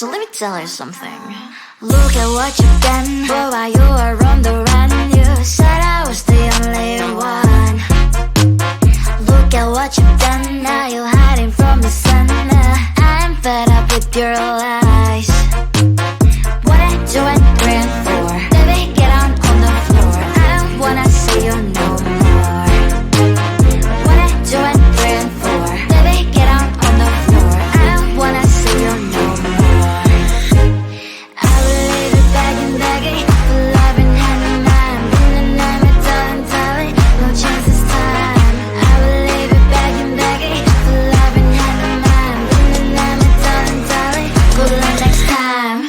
So let me tell you something. Look at what you've done. Boy, while you were on the run, you said I was the only one. Look at what you've done. Now you're hiding from the sun. I'm fed up with your lies. What I do and praying for. Baby, get on the floor. I don't wanna see you no more. What I do and praying for. Baby, get on the floor. I don't wanna see you no more. I will leave it begging for love and hand in mind. And I'm darling, no chance this time. I will leave it begging for love and hand in mind. And I'm darling, good luck next time.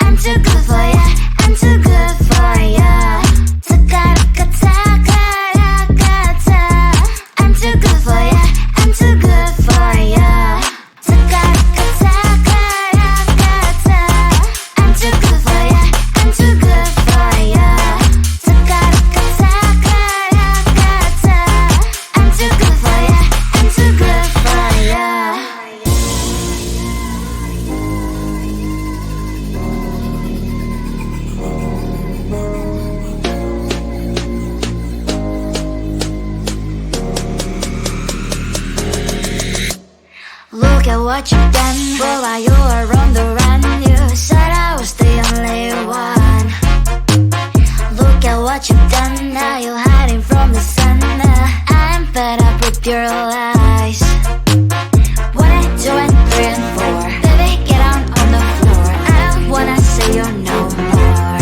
I'm too good for ya, I'm too good for ya. I'm too good for ya, I'm too good for ya. I'm too good for ya, I'm too good for ya. I'm too good for ya, I'm too good for ya. Look at what you've done. Boy, while you were on the run, you said I was the only one. Look at what you've done. Now you're hiding from the sun. I'm fed up with your lies. What I do and praying for. Baby, get on the floor. I don't wanna see you no more.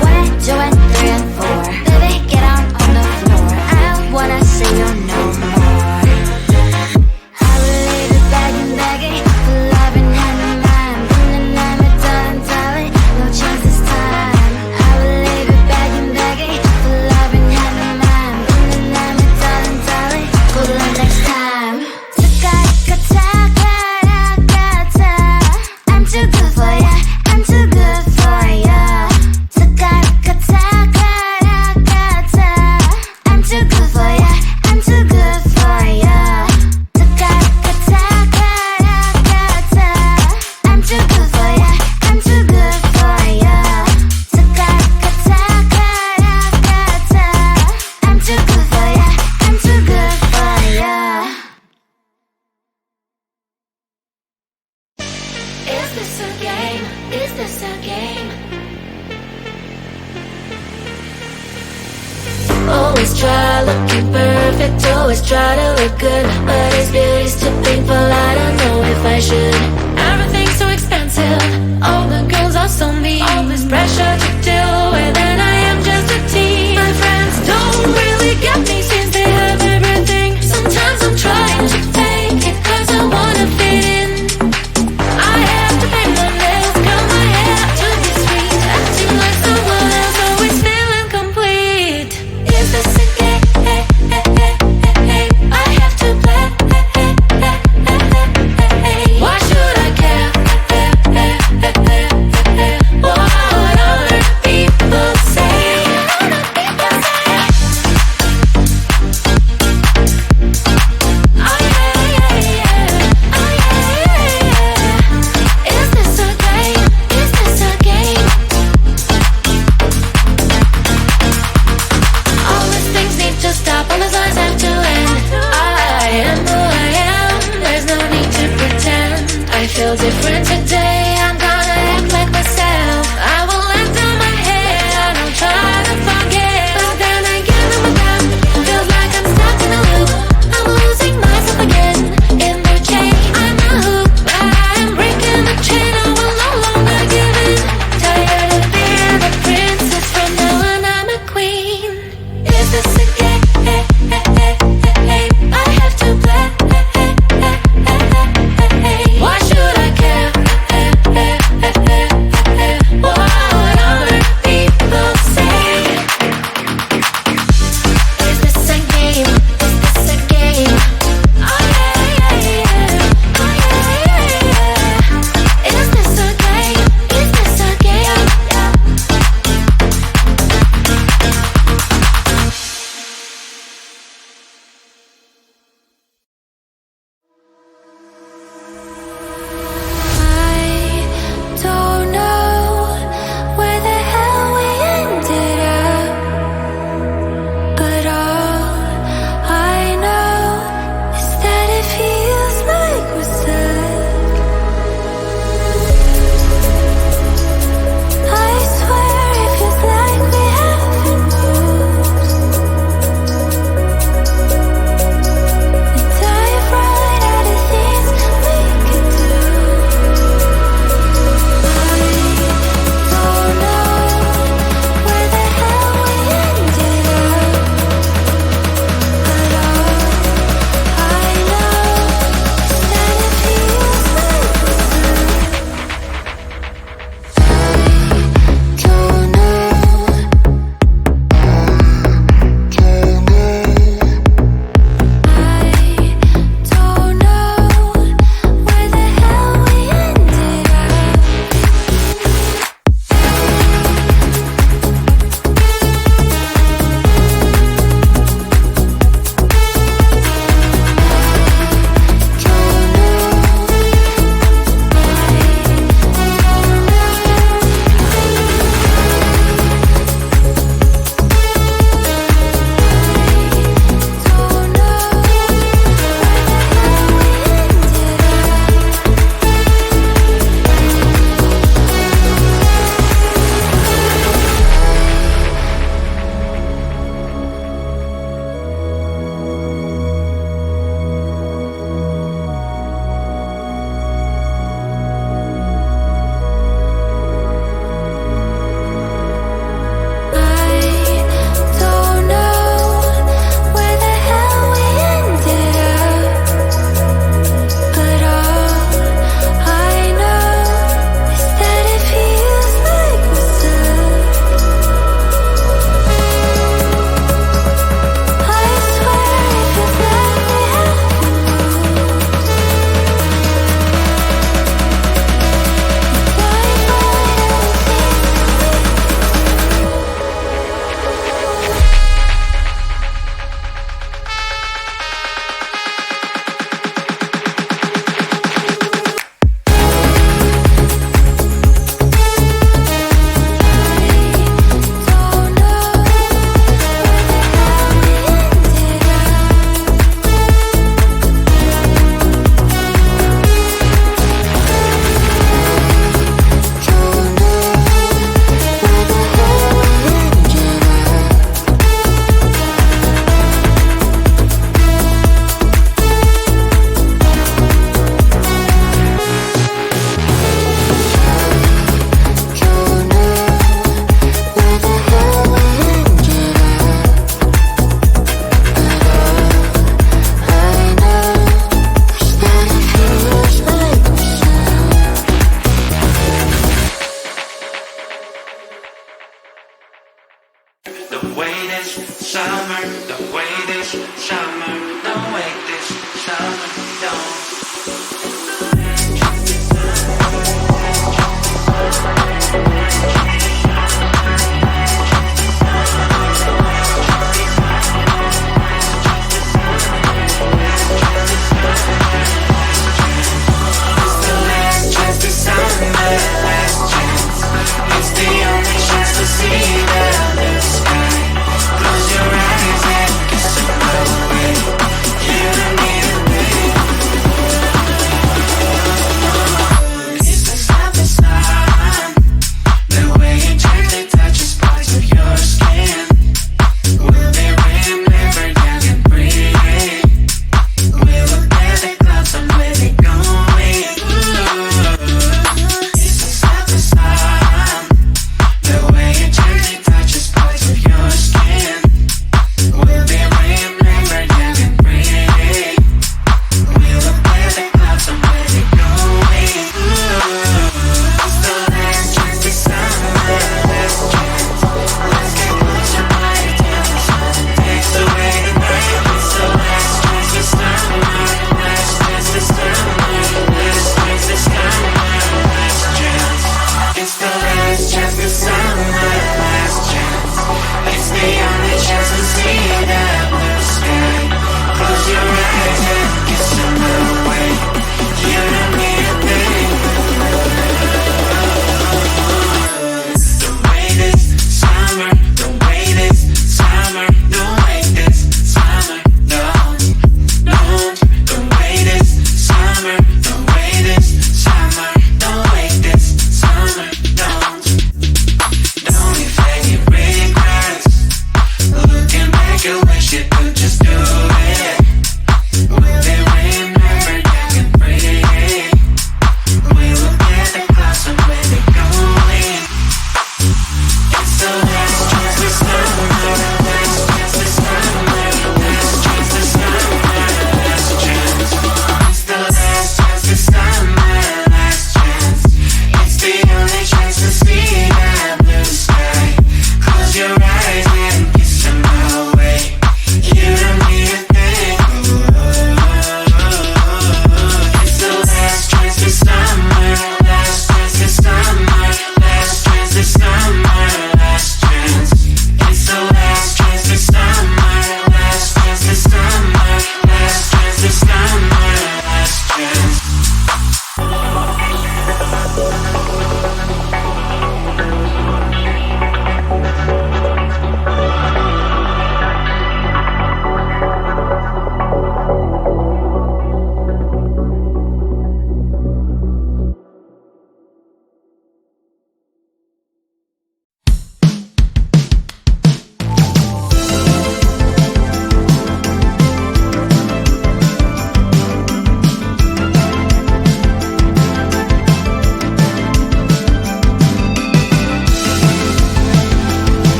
What I do and praying for. Baby, get on the floor. I don't wanna see you no more. I will leave it begging for love and hand in mind. And I'm darling, no chance this time. I will leave it begging for love and hand in mind. And I'm darling, good luck next time. I'm too good for ya, I'm too good for ya. I'm too good for ya, I'm too good for ya. I'm too good for ya, I'm too good for ya. I'm too good for ya, I'm too good for ya. Is this a game? Is this a game? Always try looking perfect, always try to look good, but is beauty's too painful? I don't know if I should. Everything's so expensive, all the girls are so mean. All this pressure to deal with, and I am just a teen. My friends don't really get me since they have everything. Sometimes I'm trying to fake it, cause I wanna fit in. I have to pay my nails, curl my hair to be sweet, acting like someone else, always feeling complete. Is this a game? I have to play. Why should I care? What other people say? Oh yeah. Is this a game? Is this a game? All these things need to stop, all the signs have to end. I am who I am, there's no need to pretend. I feel different